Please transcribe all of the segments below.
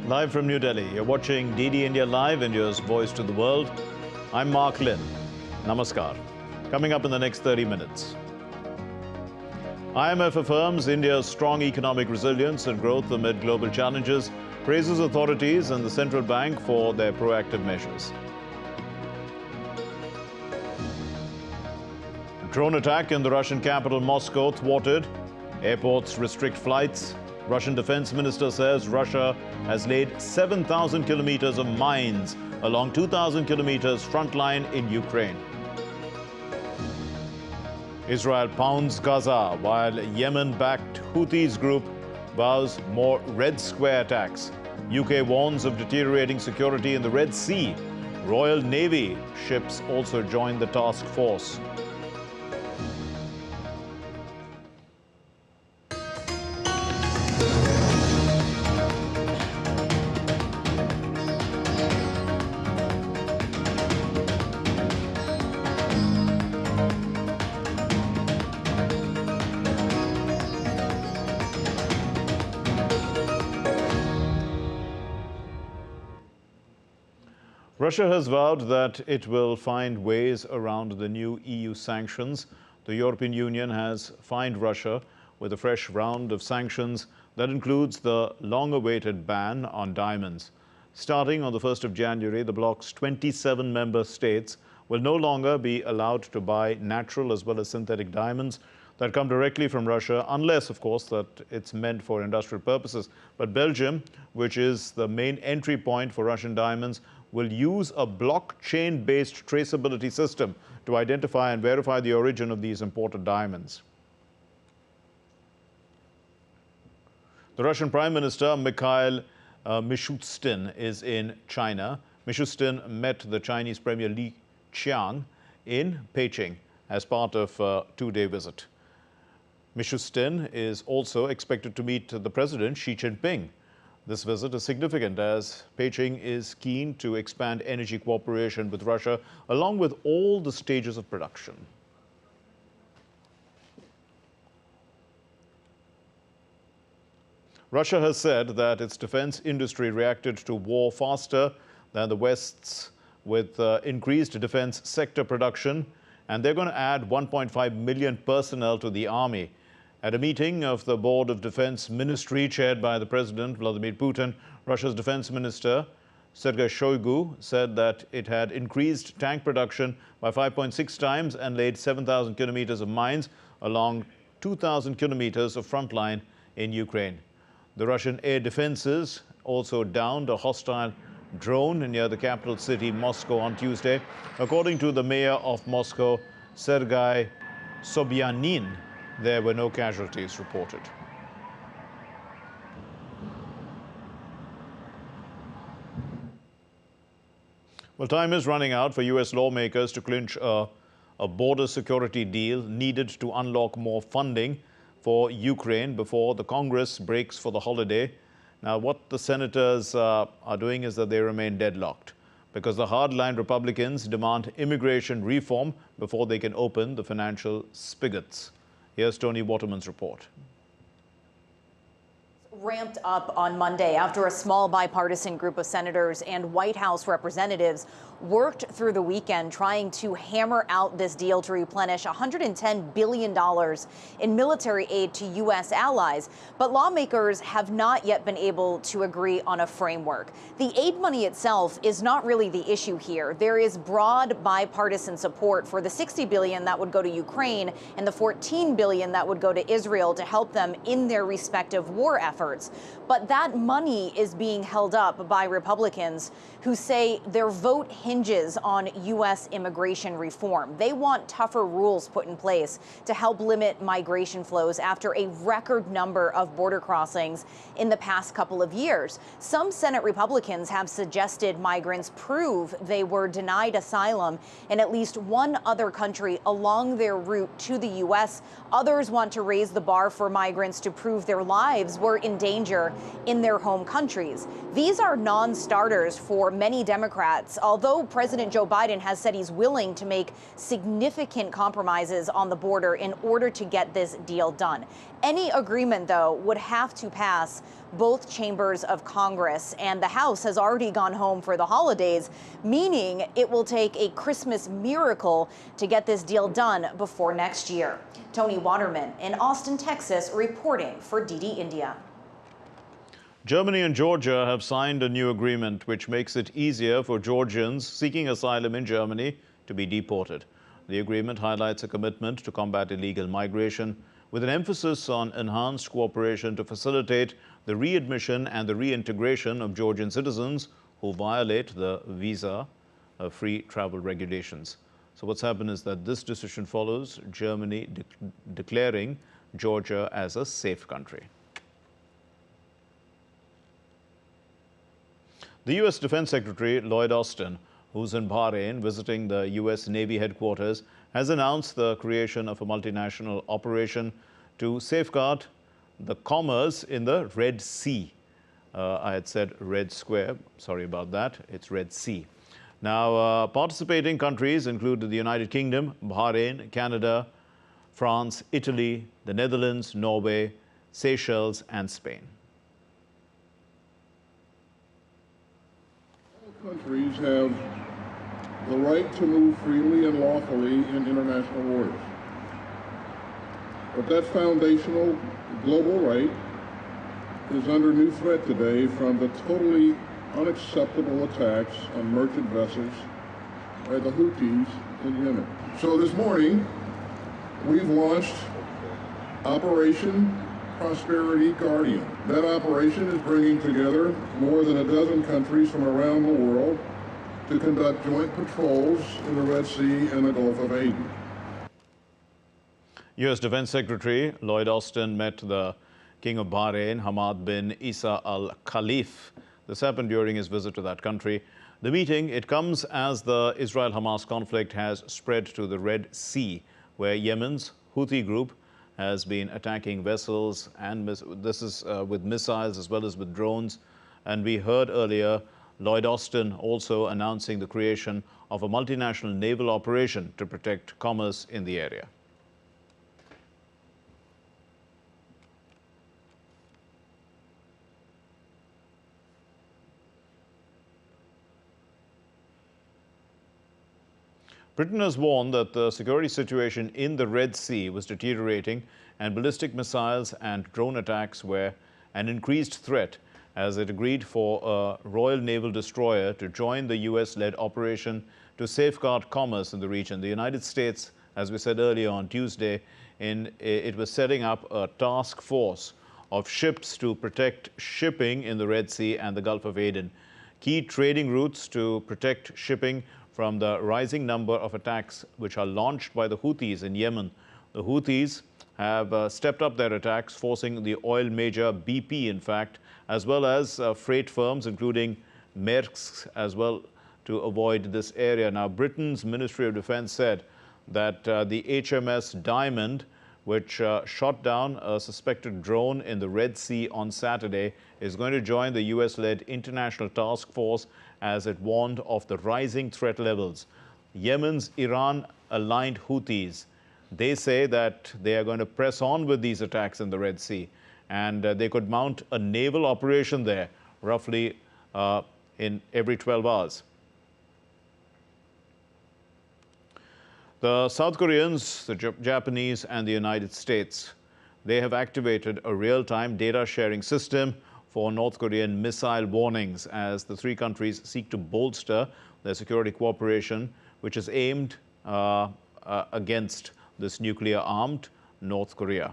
Live from New Delhi, you're watching DD India Live, India's voice to the world. I'm Mark Lynn. Namaskar. Coming up in the next 30 minutes. IMF affirms India's strong economic resilience and growth amid global challenges, praises authorities and the central bank for their proactive measures. Drone attack in the Russian capital Moscow thwarted. Airports restrict flights. Russian defense minister says Russia has laid 7,000 kilometers of mines along 2,000 kilometers front line in Ukraine. Israel pounds Gaza while Yemen-backed Houthis group vows more Red Square attacks. UK warns of deteriorating security in the Red Sea. Royal Navy ships also join the task force. Russia has vowed that it will find ways around the new EU sanctions. The European Union has fined Russia with a fresh round of sanctions that includes the long-awaited ban on diamonds. Starting on the 1st of January, the bloc's 27 member states will no longer be allowed to buy natural as well as synthetic diamonds that come directly from Russia, unless, of course, that it's meant for industrial purposes. But Belgium, which is the main entry point for Russian diamonds, will use a blockchain-based traceability system to identify and verify the origin of these imported diamonds. The Russian Prime Minister, Mikhail Mishustin, is in China. Mishustin met the Chinese Premier Li Qiang in Beijing as part of a two-day visit. Mishustin is also expected to meet the President, Xi Jinping. This visit is significant as Beijing is keen to expand energy cooperation with Russia along with all the stages of production. Russia has said that its defense industry reacted to war faster than the West's with increased defense sector production, and they're going to add 1.5 million personnel to the army. At a meeting of the Board of Defense Ministry chaired by the President, Vladimir Putin, Russia's Defense Minister, Sergei Shoigu, said that it had increased tank production by 5.6 times and laid 7,000 kilometers of mines along 2,000 kilometers of front line in Ukraine. The Russian air defenses also downed a hostile drone near the capital city, Moscow, on Tuesday. According to the mayor of Moscow, Sergei Sobyanin, there were no casualties reported. Well, time is running out for U.S. lawmakers to clinch a border security deal needed to unlock more funding for Ukraine before the Congress breaks for the holiday. Now, what the senators are doing is that they remain deadlocked because the hardline Republicans demand immigration reform before they can open the financial spigots. Here's Tony Waterman's report. Ramped up on Monday after a small bipartisan group of senators and White House representatives worked through the weekend trying to hammer out this deal to replenish $110 billion in military aid to U.S. allies. But lawmakers have not yet been able to agree on a framework. The aid money itself is not really the issue here. There is broad bipartisan support for the $60 billion that would go to Ukraine and the $14 billion that would go to Israel to help them in their respective war efforts. But that money is being held up by Republicans who say their vote hinges on U.S. immigration reform. They want tougher rules put in place to help limit migration flows after a record number of border crossings in the past couple of years. Some Senate Republicans have suggested migrants prove they were denied asylum in at least one other country along their route to the U.S. Others want to raise the bar for migrants to prove their lives were in danger in their home countries. These are non-starters for many Democrats, although President Joe Biden has said he's willing to make significant compromises on the border in order to get this deal done. Any agreement, though, would have to pass both chambers of Congress, and the House has already gone home for the holidays, meaning it will take a Christmas miracle to get this deal done before next year. Tony Waterman in Austin, Texas, reporting for DD India. Germany and Georgia have signed a new agreement which makes it easier for Georgians seeking asylum in Germany to be deported. The agreement highlights a commitment to combat illegal migration, with an emphasis on enhanced cooperation to facilitate the readmission and the reintegration of Georgian citizens who violate the visa-free travel regulations. So what's happened is that this decision follows Germany declaring Georgia as a safe country. The U.S. Defense Secretary Lloyd Austin, who's in Bahrain visiting the U.S. Navy headquarters, has announced the creation of a multinational operation to safeguard the commerce in the Red Sea. I had said Red Square, sorry about that, it's Red Sea. Now, participating countries include the United Kingdom, Bahrain, Canada, France, Italy, the Netherlands, Norway, Seychelles, and Spain. All countries have the right to move freely and lawfully in international waters. But that foundational global right is under new threat today from the totally unacceptable attacks on merchant vessels by the Houthis in Yemen. So this morning, we've launched Operation Prosperity Guardian. That operation is bringing together more than a dozen countries from around the world to conduct joint patrols in the Red Sea and the Gulf of Aden. U.S. Defense Secretary Lloyd Austin met the King of Bahrain, Hamad bin Isa Al Khalif. This happened during his visit to that country. The meeting, it comes as the Israel-Hamas conflict has spread to the Red Sea, where Yemen's Houthi group has been attacking vessels, and this is with missiles as well as with drones. And we heard earlier Lloyd Austin also announcing the creation of a multinational naval operation to protect commerce in the area. Britain has warned that the security situation in the Red Sea was deteriorating and ballistic missiles and drone attacks were an increased threat as it agreed for a Royal Naval destroyer to join the US-led operation to safeguard commerce in the region. The United States, as we said earlier on Tuesday, it was setting up a task force of ships to protect shipping in the Red Sea and the Gulf of Aden. Key trading routes to protect shipping from the rising number of attacks which are launched by the Houthis in Yemen. The Houthis have stepped up their attacks, forcing the oil major BP, in fact, as well as freight firms, including Maersk, as well, to avoid this area. Now, Britain's Ministry of Defense said that the HMS Diamond, which shot down a suspected drone in the Red Sea on Saturday, is going to join the US-led international task force as it warned of the rising threat levels. Yemen's Iran-aligned Houthis, they say that they are going to press on with these attacks in the Red Sea, and they could mount a naval operation there roughly in every 12 hours. The South Koreans, the Japanese, and the United States, they have activated a real-time data sharing system for North Korean missile warnings as the three countries seek to bolster their security cooperation, which is aimed against this nuclear-armed North Korea.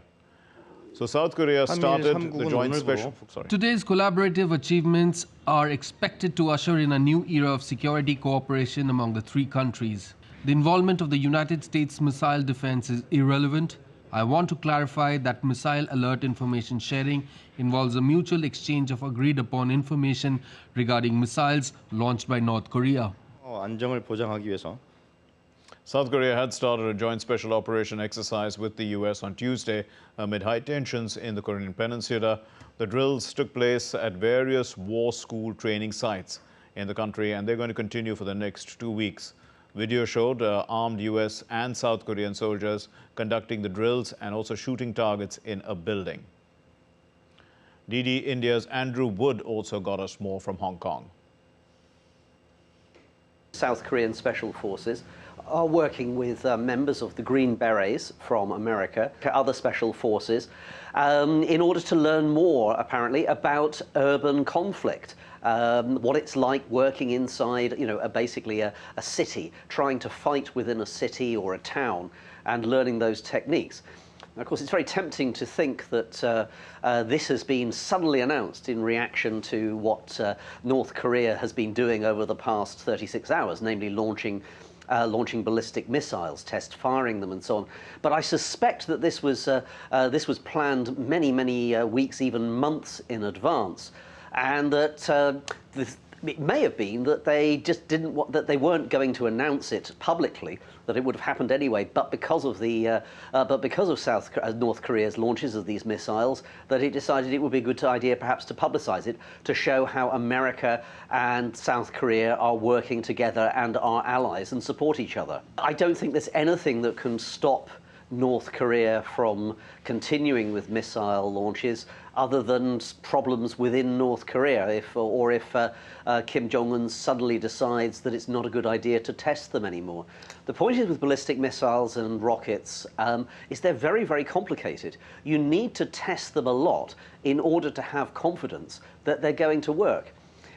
So South Korea started the joint special... Today's collaborative achievements are expected to usher in a new era of security cooperation among the three countries. The involvement of the United States missile defense is irrelevant. I want to clarify that missile alert information sharing involves a mutual exchange of agreed upon information regarding missiles launched by North Korea. 안정을 보장하기 위해서 South Korea had started a joint special operation exercise with the US on Tuesday amid high tensions in the Korean peninsula. The drills took place at various war school training sites in the country, and they're going to continue for the next 2 weeks. Video showed armed US and South Korean soldiers conducting the drills and also shooting targets in a building. DD India's Andrew Wood also got us more from Hong Kong. South Korean Special Forces are working with members of the Green Berets from America, other special forces, in order to learn more, apparently, about urban conflict. What it's like working inside, basically a city, trying to fight within a city or a town, and learning those techniques. Of course, it's very tempting to think that this has been suddenly announced in reaction to what North Korea has been doing over the past 36 hours, namely launching ballistic missiles, test firing them, and so on. But I suspect that this was planned many weeks, even months in advance, and that it may have been that they just didn't want, that they weren't going to announce it publicly, that it would have happened anyway. But because of North Korea's launches of these missiles, that it decided it would be a good idea perhaps to publicize it, to show how America and South Korea are working together and are allies and support each other. I don't think there's anything that can stop North Korea from continuing with missile launches other than problems within North Korea, if Kim Jong-un suddenly decides that it's not a good idea to test them anymore. The point is with ballistic missiles and rockets is they're very complicated. You need to test them a lot in order to have confidence that they're going to work.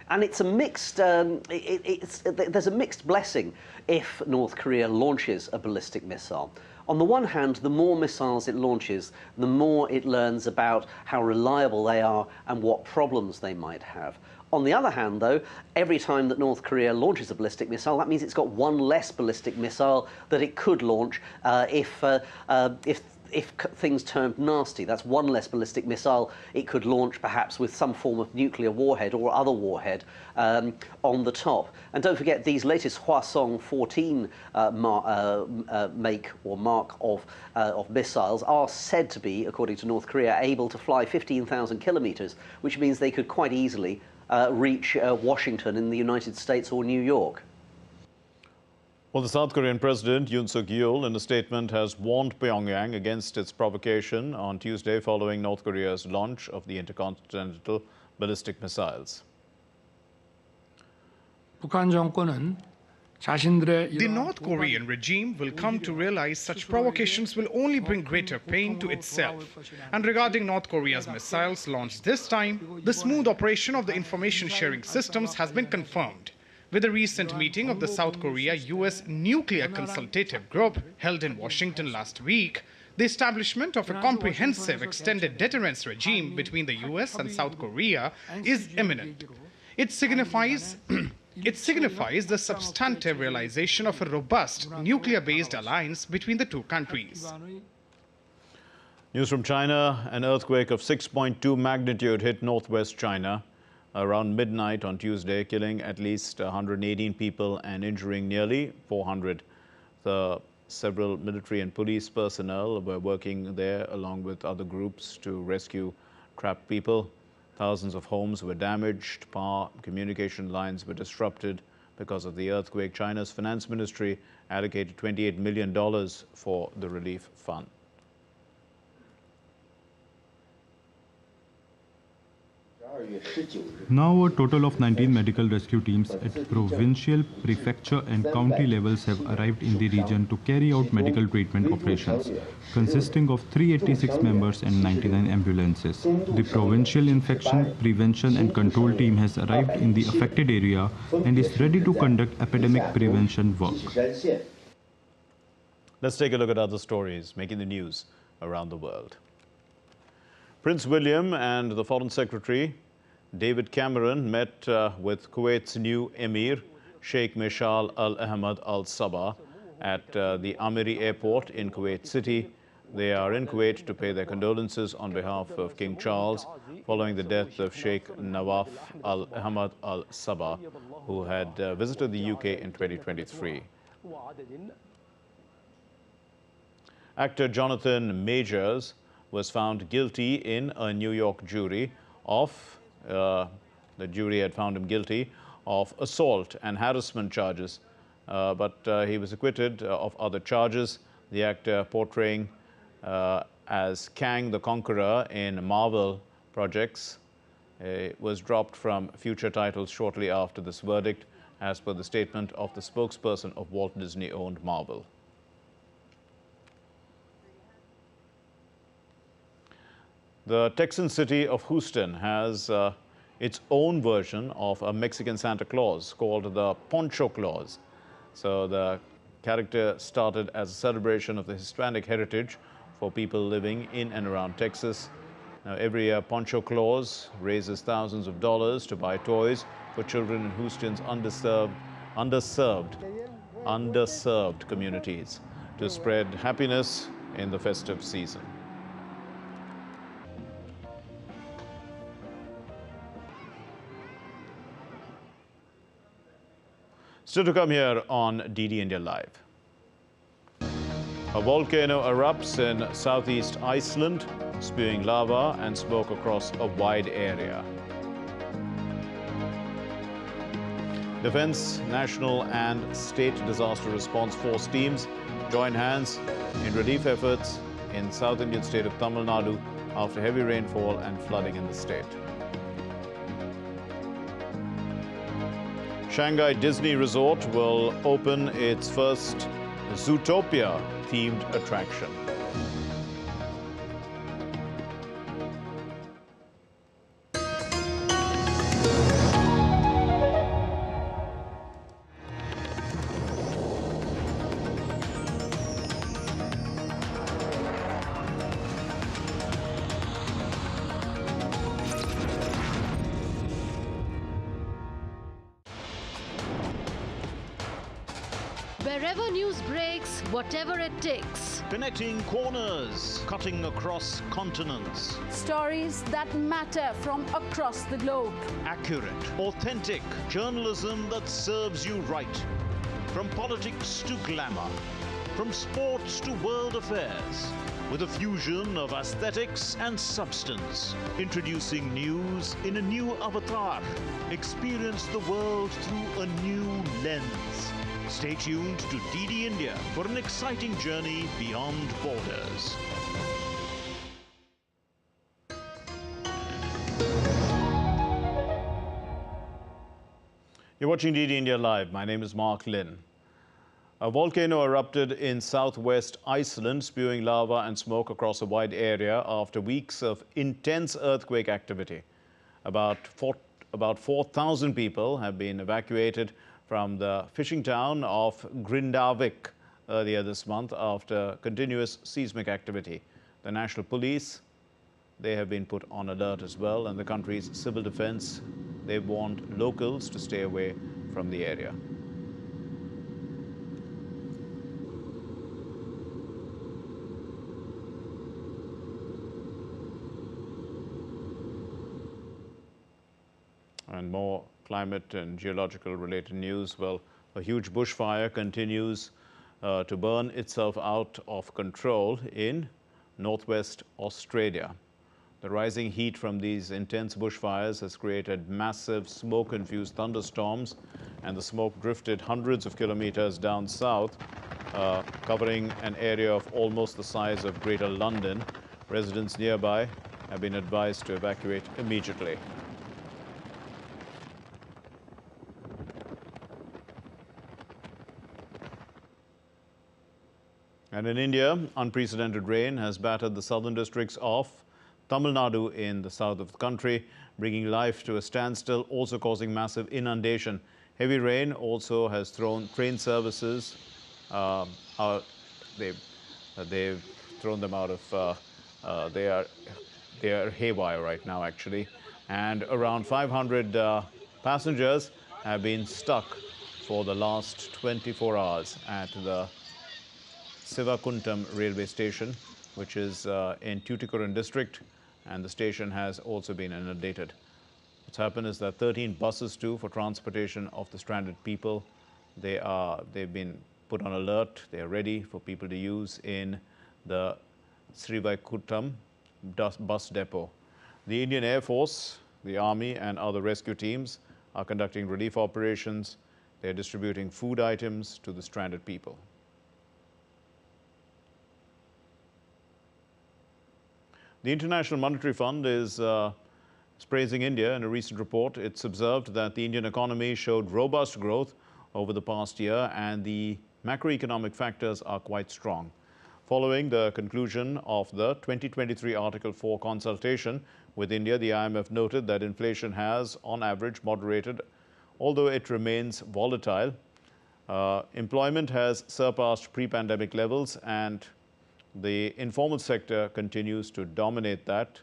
And it's a mixed, there's a mixed blessing if North Korea launches a ballistic missile. On the one hand, the more missiles it launches, the more it learns about how reliable they are and what problems they might have. On the other hand, though, every time that North Korea launches a ballistic missile, that means it's got one less ballistic missile that it could launch if things turned nasty. That's one less ballistic missile it could launch, perhaps with some form of nuclear warhead or other warhead on the top. And don't forget, these latest Hwasong 14 make or mark of missiles are said to be, according to North Korea, able to fly 15,000 kilometers, which means they could quite easily reach Washington in the United States or New York. Well, the South Korean President Yoon Suk-yeol, in a statement, has warned Pyongyang against its provocation on Tuesday following North Korea's launch of the intercontinental ballistic missiles. The North Korean regime will come to realize such provocations will only bring greater pain to itself. And regarding North Korea's missiles launched this time, the smooth operation of the information sharing systems has been confirmed. With a recent meeting of the South Korea-US Nuclear Consultative Group held in Washington last week, the establishment of a comprehensive extended deterrence regime between the US and South Korea is imminent. It signifies the substantive realization of a robust nuclear-based alliance between the two countries. News from China. An earthquake of 6.2 magnitude hit northwest China around midnight on Tuesday, killing at least 118 people and injuring nearly 400. Several military and police personnel were working there along with other groups to rescue trapped people. Thousands of homes were damaged. Power communication lines were disrupted because of the earthquake. China's finance ministry allocated $28 million for the relief fund. Now a total of 19 medical rescue teams at provincial, prefecture and county levels have arrived in the region to carry out medical treatment operations, consisting of 386 members and 99 ambulances. The provincial infection prevention and control team has arrived in the affected area and is ready to conduct epidemic prevention work. Let's take a look at other stories making the news around the world. Prince William and the Foreign Secretary David Cameron met with Kuwait's new Emir, Sheikh Mishal Al Ahmad Al Sabah, at the Amiri Airport in Kuwait City. They are in Kuwait to pay their condolences on behalf of King Charles following the death of Sheikh Nawaf Al Ahmad Al Sabah, who had visited the UK in 2023. Actor Jonathan Majors was found guilty in a New York jury of, the jury had found him guilty of assault and harassment charges, but he was acquitted of other charges. The actor portraying as Kang the Conqueror in Marvel projects was dropped from future titles shortly after this verdict, as per the statement of the spokesperson of Walt Disney-owned Marvel. The Texan city of Houston has its own version of a Mexican Santa Claus called the Poncho Claus. So the character started as a celebration of the Hispanic heritage for people living in and around Texas. Now, every year, Poncho Claus raises thousands of dollars to buy toys for children in Houston's underserved communities to spread happiness in the festive season. Still to come here on DD India Live. A volcano erupts in southeast Iceland, spewing lava and smoke across a wide area. Defense, national and state disaster response force teams join hands in relief efforts in South Indian state of Tamil Nadu after heavy rainfall and flooding in the state. Shanghai Disney Resort will open its first Zootopia themed attraction. Wherever news breaks, whatever it takes. Connecting corners, cutting across continents. Stories that matter from across the globe. Accurate, authentic journalism that serves you right. From politics to glamour, from sports to world affairs, with a fusion of aesthetics and substance. Introducing news in a new avatar. Experience the world through a new lens. Stay tuned to DD India for an exciting journey beyond borders. You're watching DD India Live. My name is Mark Lynn. A volcano erupted in southwest Iceland, spewing lava and smoke across a wide area after weeks of intense earthquake activity. About 4,000 people have been evacuated from the fishing town of Grindavik earlier this month after continuous seismic activity. The National Police, they have been put on alert as well, and the country's civil defense, they've warned locals to stay away from the area. And more climate and geological related news. Well, a huge bushfire continues to burn itself out of control in northwest Australia. The rising heat from these intense bushfires has created massive smoke-infused thunderstorms, and the smoke drifted hundreds of kilometers down south, covering an area of almost the size of Greater London. Residents nearby have been advised to evacuate immediately. And in India, unprecedented rain has battered the southern districts of Tamil Nadu in the south of the country, bringing life to a standstill, also causing massive inundation. Heavy rain also has thrown train services out. They've thrown them out of, they are haywire right now, actually. And around 500 passengers have been stuck for the last 24 hours at the Sivakuntam railway station, which is in Tuticorin district, and the station has also been inundated. What's happened is that 13 buses too for transportation of the stranded people, they've been put on alert. They are ready for people to use in the Srivaikutam bus depot. The Indian Air Force, the Army and other rescue teams are conducting relief operations. They're distributing food items to the stranded people. The International Monetary Fund is praising India. In a recent report, it's observed that the Indian economy showed robust growth over the past year and the macroeconomic factors are quite strong. Following the conclusion of the 2023 Article 4 consultation with India, the IMF noted that inflation has, on average, moderated, although it remains volatile. Employment has surpassed pre-pandemic levels and the informal sector continues to dominate that,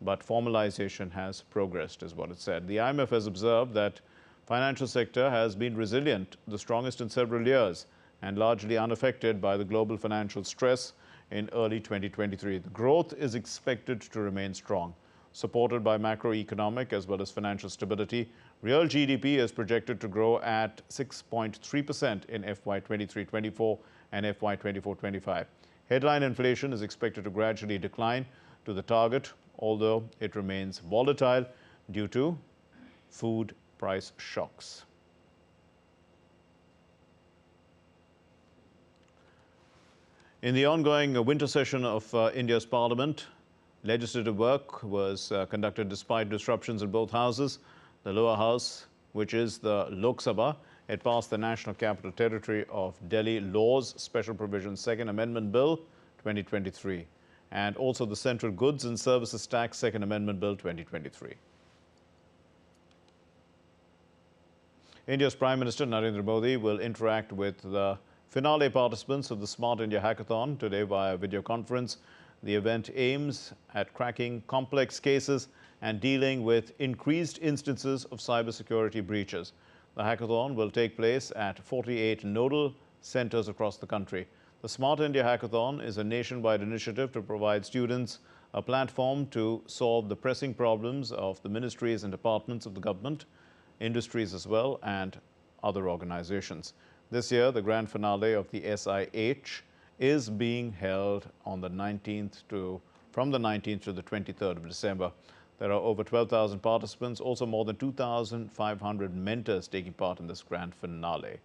but formalization has progressed, is what it said. The IMF has observed that financial sector has been resilient, the strongest in several years, and largely unaffected by the global financial stress in early 2023. The growth is expected to remain strong, supported by macroeconomic as well as financial stability. Real GDP is projected to grow at 6.3% in FY 23-24 and FY 24-25. Headline inflation is expected to gradually decline to the target, although it remains volatile due to food price shocks. In the ongoing winter session of India's Parliament, legislative work was conducted despite disruptions in both houses. The lower house, which is the Lok Sabha, it passed the National Capital Territory of Delhi Laws Special Provisions Second Amendment Bill 2023 and also the Central Goods and Services Tax Second Amendment Bill 2023. India's Prime Minister Narendra Modi will interact with the finale participants of the Smart India Hackathon today via video conference. The event aims at cracking complex cases and dealing with increased instances of cybersecurity breaches. The hackathon will take place at 48 nodal centers across the country. The Smart India Hackathon is a nationwide initiative to provide students a platform to solve the pressing problems of the ministries and departments of the government, industries as well, and other organizations. This year, the grand finale of the SIH is being held on the 19th from the 19th to the 23rd of December. There are over 12,000 participants, also more than 2,500 mentors taking part in this grand finale.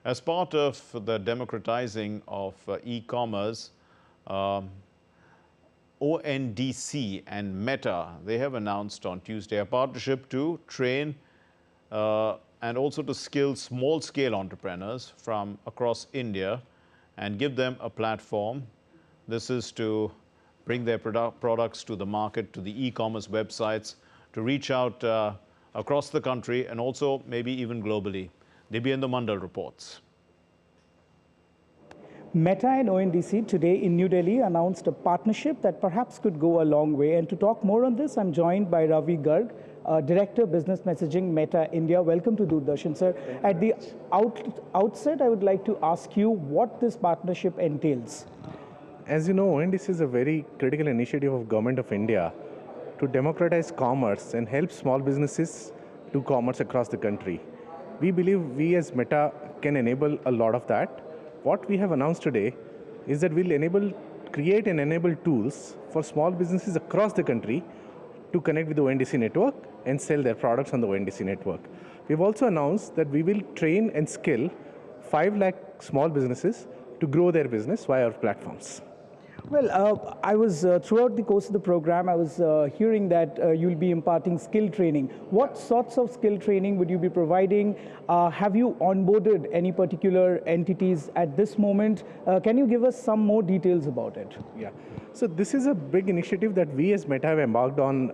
As part of the democratizing of e-commerce, ONDC and Meta, they have announced on Tuesday a partnership to train and also to skill small-scale entrepreneurs from across India and give them a platform. This is to bring their products to the market, to the e-commerce websites, to reach out across the country and also maybe even globally. Dibyendra Mandal reports. Meta and ONDC today in New Delhi announced a partnership that perhaps could go a long way. And to talk more on this, I'm joined by Ravi Garg, Director Business Messaging, Meta India. Welcome to Doordarshan, sir. At the outset, I would like to ask you what this partnership entails. As you know, ONDC is a very critical initiative of Government of India to democratize commerce and help small businesses do commerce across the country. We believe we as Meta can enable a lot of that. What we have announced today is that we'll create and enable tools for small businesses across the country to connect with the ONDC network and sell their products on the ONDC network. We've also announced that we will train and skill 5 lakh small businesses to grow their business via our platforms. Well, I was throughout the course of the program, I was hearing that you'll be imparting skill training. What sorts of skill training would you be providing? Have you onboarded any particular entities at this moment? Can you give us some more details about it? Yeah. So this is a big initiative that we as Meta have embarked on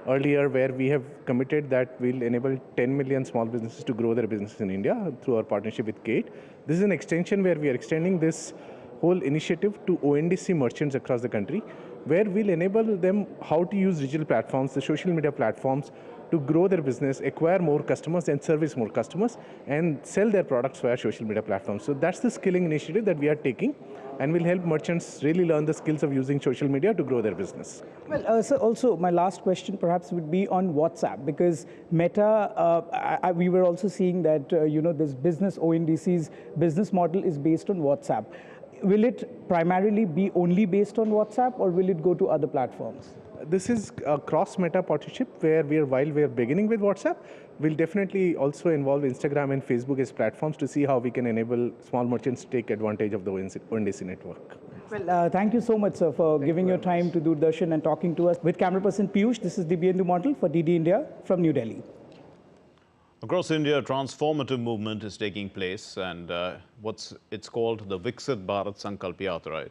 earlier, where we have committed that we'll enable 10 million small businesses to grow their businesses in India through our partnership with Kate. This is an extension where we are extending this whole initiative to ONDC merchants across the country. where we'll enable them how to use digital platforms, the social media platforms, to grow their business, acquire more customers and service more customers, and sell their products via social media platforms. So that's the skilling initiative that we are taking, and will help merchants really learn the skills of using social media to grow their business. Well, so also my last question perhaps would be on WhatsApp, because Meta, we were also seeing that this business ONDC's business model is based on WhatsApp. Will it primarily be only based on WhatsApp, or will it go to other platforms? This is a cross-Meta partnership where while we are beginning with WhatsApp, we'll definitely also involve Instagram and Facebook as platforms to see how we can enable small merchants to take advantage of the ONDC network. Well, thank you so much, sir, for giving your time to Doordarshan and talking to us. With camera person Piyush, this is Dibyendu Model for DD India from New Delhi. Across India, a transformative movement is taking place, and it's called the Vixit Bharat Sankalp Yatra.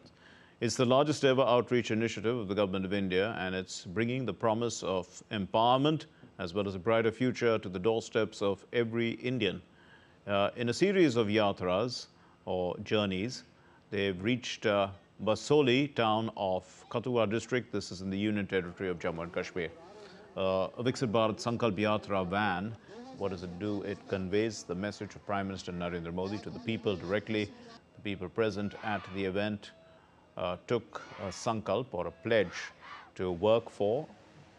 It's the largest ever outreach initiative of the Government of India, and it's bringing the promise of empowerment as well as a brighter future to the doorsteps of every Indian. In a series of yatras or journeys, they've reached Basoli town of Kathua district. This is in the Union Territory of Jammu and Kashmir. A Vixit Bharat Sankalp Yatra van, what does it do? It conveys the message of Prime Minister Narendra Modi to the people directly. The people present at the event took a sankalp or a pledge to work for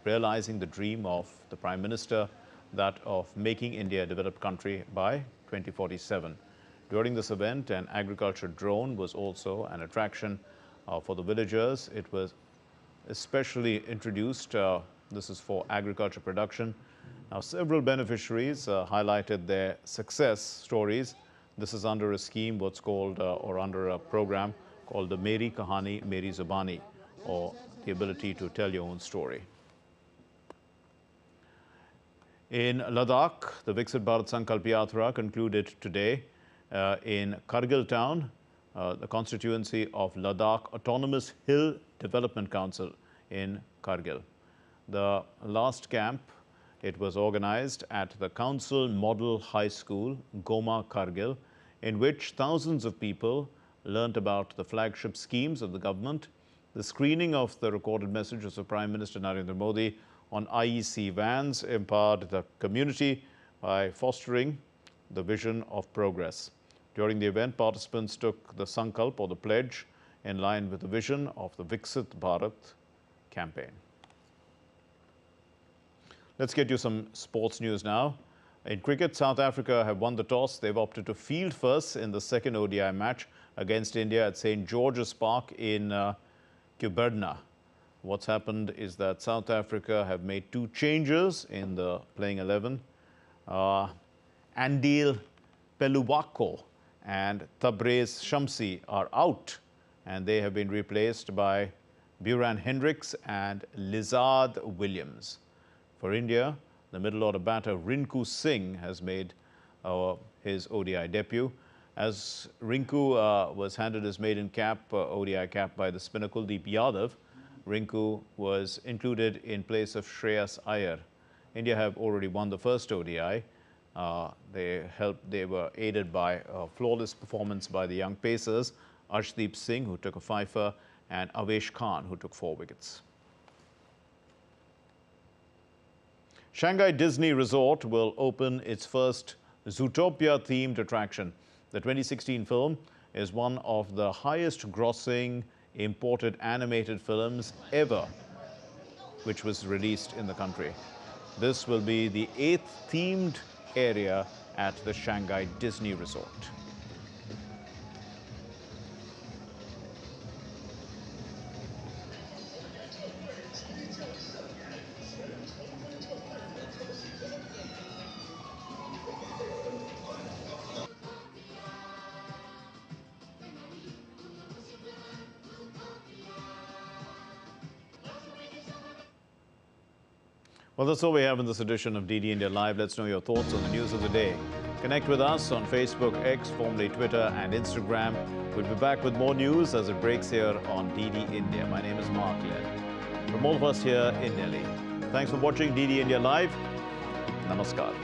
realizing the dream of the Prime Minister, that of making India a developed country by 2047. During this event, an agriculture drone was also an attraction for the villagers. It was especially introduced, this is for agriculture production. Now, several beneficiaries highlighted their success stories. This is under a scheme, what's called, or under a program called the Meri Kahani, Meri Zubani, or the ability to tell your own story. In Ladakh, the Vixit Bharat Sankalp Yatra concluded today in Kargil town, the constituency of Ladakh Autonomous Hill Development Council in Kargil. The last camp, it was organized at the Council Model High School, Goma, Kargil, in which thousands of people learnt about the flagship schemes of the government, the screening of the recorded messages of Prime Minister Narendra Modi on IEC vans empowered the community by fostering the vision of progress. During the event, participants took the Sankalp or the pledge in line with the vision of the Vixit Bharat campaign. Let's get you some sports news now. In cricket, South Africa have won the toss. They've opted to field first in the second ODI match against India at St. George's Park in Kuberna. What's happened is that South Africa have made two changes in the playing 11. Andile Peluwako and Tabrez Shamsi are out, and they have been replaced by Buran Hendricks and Lizard Williams. For India, the middle order batter Rinku Singh has made his ODI debut. As Rinku was handed his maiden cap, ODI cap, by the spinner Kuldeep Yadav, Rinku was included in place of Shreyas Iyer. India have already won the first ODI. They were aided by a flawless performance by the young pacers, Arshdeep Singh, who took a fifer, and Avesh Khan, who took 4 wickets. Shanghai Disney Resort will open its first Zootopia-themed attraction. The 2016 film is one of the highest-grossing imported animated films ever, which was released in the country. This will be the 8th themed area at the Shanghai Disney Resort. Well, that's all we have in this edition of DD India Live. Let's know your thoughts on the news of the day. Connect with us on Facebook, X, formerly Twitter, and Instagram. We'll be back with more news as it breaks here on DD India. My name is Mark Len. From all of us here in Delhi, thanks for watching DD India Live. Namaskar.